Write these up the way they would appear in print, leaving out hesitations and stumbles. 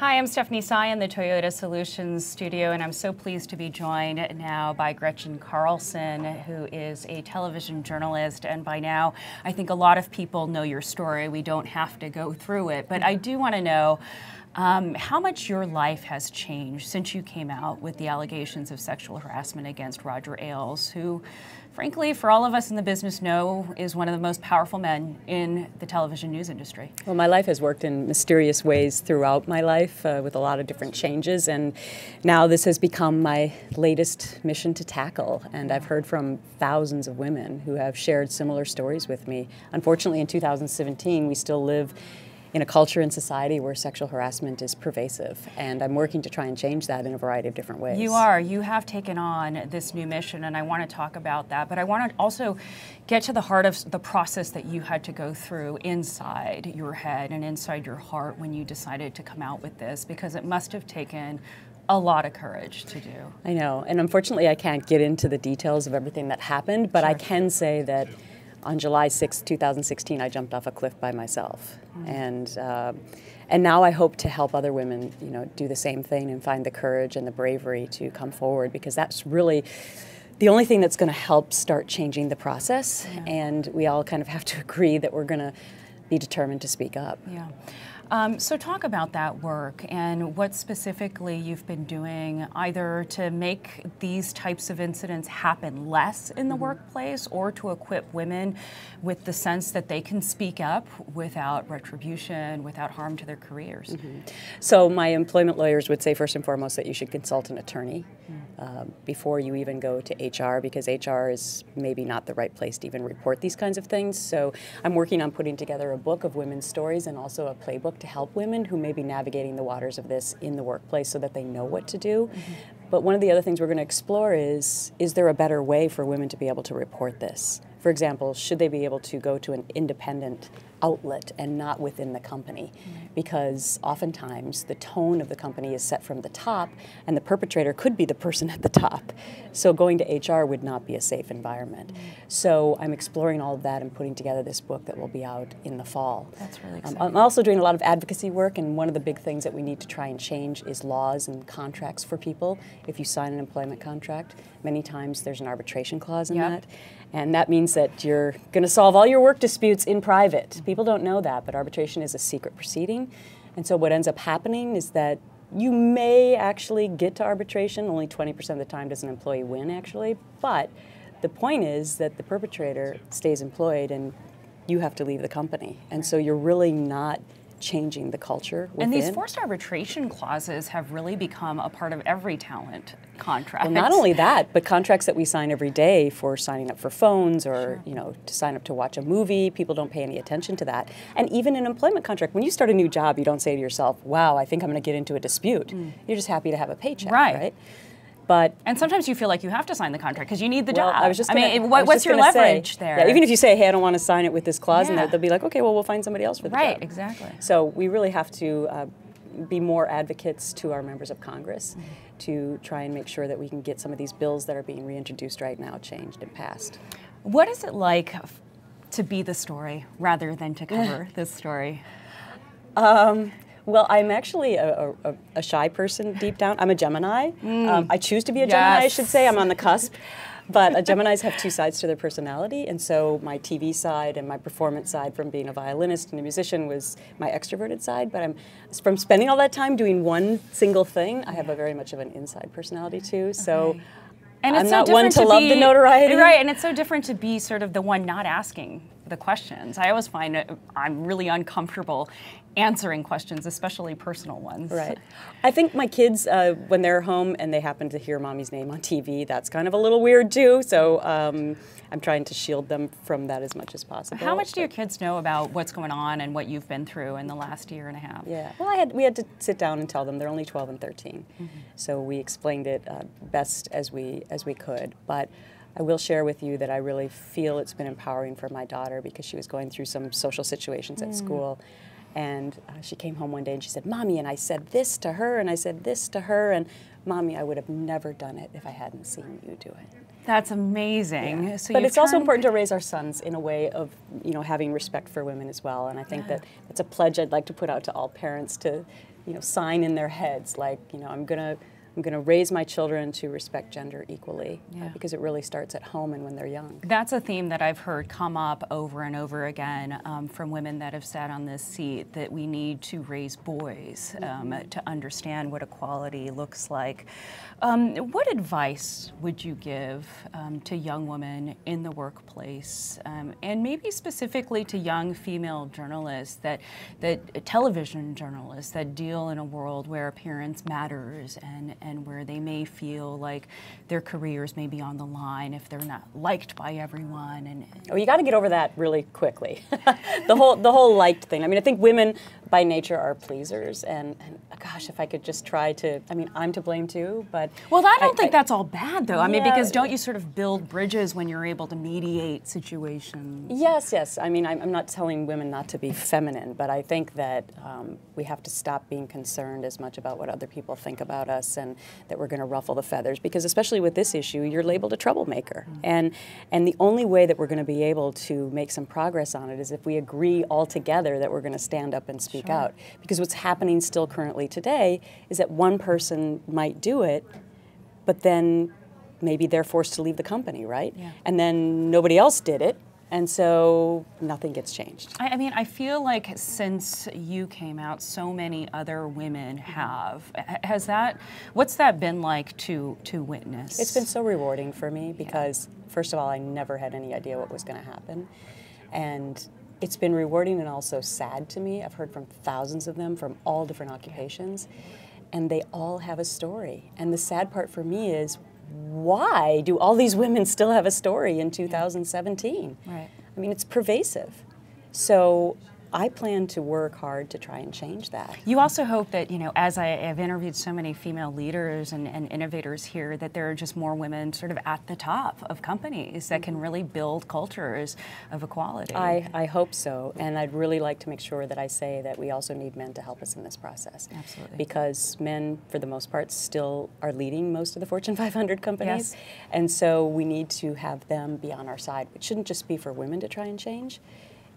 Hi, I'm Stephanie Tsai in the Toyota Solutions studio, and I'm so pleased to be joined now by Gretchen Carlson, who is a television journalist. And by now, I think a lot of people know your story. We don't have to go through it, but I do want to know how much your life has changed since you came out with the allegations of sexual harassment against Roger Ailes, who, frankly, for all of us in the business know, is one of the most powerful men in the television news industry. Well, my life has worked in mysterious ways throughout my life with a lot of different changes, and now this has become my latest mission to tackle. And I've heard from thousands of women who have shared similar stories with me. Unfortunately, in 2017, we still live in a culture and society where sexual harassment is pervasive, and I'm working to try and change that in a variety of different ways. You are. You have taken on this new mission, and I want to talk about that, but I want to also get to the heart of the process that you had to go through inside your head and inside your heart when you decided to come out with this, because it must have taken a lot of courage to do. I know, and unfortunately I can't get into the details of everything that happened, but Sure. I can say that on July 6, 2016, I jumped off a cliff by myself, and now I hope to help other women, do the same thing and find the courage and the bravery to come forward, because that's really the only thing that's going to help start changing the process. Yeah. And we all kind of have to agree that we're going to be determined to speak up. Yeah. So talk about that work and what specifically you've been doing either to make these types of incidents happen less in the workplace, or to equip women with the sense that they can speak up without retribution, without harm to their careers. So my employment lawyers would say first and foremost that you should consult an attorney before you even go to HR, because HR is maybe not the right place to even report these kinds of things. So I'm working on putting together a book of women's stories and also a playbook to help women who may be navigating the waters of this in the workplace so that they know what to do. But one of the other things we're going to explore is there a better way for women to be able to report this? For example, should they be able to go to an independent outlet and not within the company? Because oftentimes the tone of the company is set from the top, and the perpetrator could be the person at the top. So going to HR would not be a safe environment. So I'm exploring all of that and putting together this book that will be out in the fall. That's really exciting. I'm also doing a lot of advocacy work, and one of the big things that we need to try and change is laws and contracts for people. If you sign an employment contract, many times there's an arbitration clause in that. And that means that you're going to solve all your work disputes in private. People don't know that, but arbitration is a secret proceeding. And so what ends up happening is that you may actually get to arbitration. Only 20% of the time does an employee win, actually. But the point is that the perpetrator stays employed and you have to leave the company. And so you're really not changing the culture within. And these forced arbitration clauses have really become a part of every talent contract. Well, not only that, but contracts that we sign every day for signing up for phones or to sign up to watch a movie, people don't pay any attention to that. And even an employment contract, when you start a new job, you don't say to yourself, wow, I think I'm going to get into a dispute. You're just happy to have a paycheck, right? And sometimes you feel like you have to sign the contract because you need the job. I was just gonna, what's your leverage there? Yeah, even if you say, hey, I don't want to sign it with this clause, and they'll be like, okay, well, we'll find somebody else for the job. Right, exactly. So we really have to be more advocates to our members of Congress to try and make sure that we can get some of these bills that are being reintroduced right now changed and passed. What is it like to be the story rather than to cover this story? Well, I'm actually a shy person deep down. I'm a Gemini. I choose to be a Gemini, I should say. I'm on the cusp. But Geminis have two sides to their personality, and so my TV side and my performance side from being a violinist and a musician was my extroverted side, but from spending all that time doing one single thing, I have a very much of an inside personality too, so and I'm not one to love the notoriety. Right, and it's so different to be sort of the one not asking the questions. I always find I'm really uncomfortable answering questions, especially personal ones. Right. I think my kids, when they're home and they happen to hear mommy's name on TV, that's kind of a little weird too, so I'm trying to shield them from that as much as possible. How much do your kids know about what's going on and what you've been through in the last year and a half? Yeah, well, we had to sit down and tell them. They're only 12 and 13, so we explained it best as we could, but I will share with you that I really feel it's been empowering for my daughter because she was going through some social situations at school. And she came home one day and she said, Mommy, and I said this to her, and I said this to her, and Mommy, I would have never done it if I hadn't seen you do it. That's amazing. Yeah. So but it's also important to raise our sons in a way of, having respect for women as well. And I think that that's a pledge I'd like to put out to all parents to sign in their heads, like, I'm gonna raise my children to respect gender equally, because it really starts at home and when they're young. That's a theme that I've heard come up over and over again from women that have sat on this seat, that we need to raise boys to understand what equality looks like. What advice would you give to young women in the workplace, and maybe specifically to young female journalists, that television journalists that deal in a world where appearance matters, and where they may feel like their careers may be on the line if they're not liked by everyone? And you got to get over that really quickly. the whole liked thing. I mean, I think women by nature are pleasers, and gosh, if I could just try to, I mean, I'm to blame too, but well, I don't think that's all bad though. I mean, because don't you sort of build bridges when you're able to mediate situations? Yes. I mean, I'm not telling women not to be feminine, but I think that we have to stop being concerned as much about what other people think about us, and that we're going to ruffle the feathers, because especially with this issue, you're labeled a troublemaker. And the only way that we're going to be able to make some progress on it is if we agree all together that we're going to stand up and speak out. Because what's happening still currently today is that one person might do it, but then maybe they're forced to leave the company, right? Yeah. And then nobody else did it, and so nothing gets changed. I mean, I feel like since you came out, so many other women have. What's that been like to witness? It's been so rewarding for me, because first of all, I never had any idea what was going to happen. And it's been rewarding and also sad to me. I've heard from thousands of them from all different occupations, and they all have a story. And the sad part for me is, why do all these women still have a story in 2017? Right. I mean, it's pervasive. So I plan to work hard to try and change that. You also hope that, as I have interviewed so many female leaders and innovators here, that there are just more women sort of at the top of companies that can really build cultures of equality. I hope so, and I'd really like to make sure that I say that we also need men to help us in this process. Absolutely. Because men, for the most part, still are leading most of the Fortune 500 companies. Yes. And so we need to have them be on our side. It shouldn't just be for women to try and change.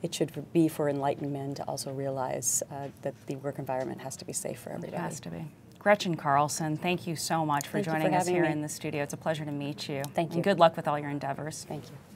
It should be for enlightened men to also realize that the work environment has to be safe for everybody. It has to be. Gretchen Carlson, thank you so much for joining us here in the studio. It's a pleasure to meet you. Thank you. And good luck with all your endeavors. Thank you.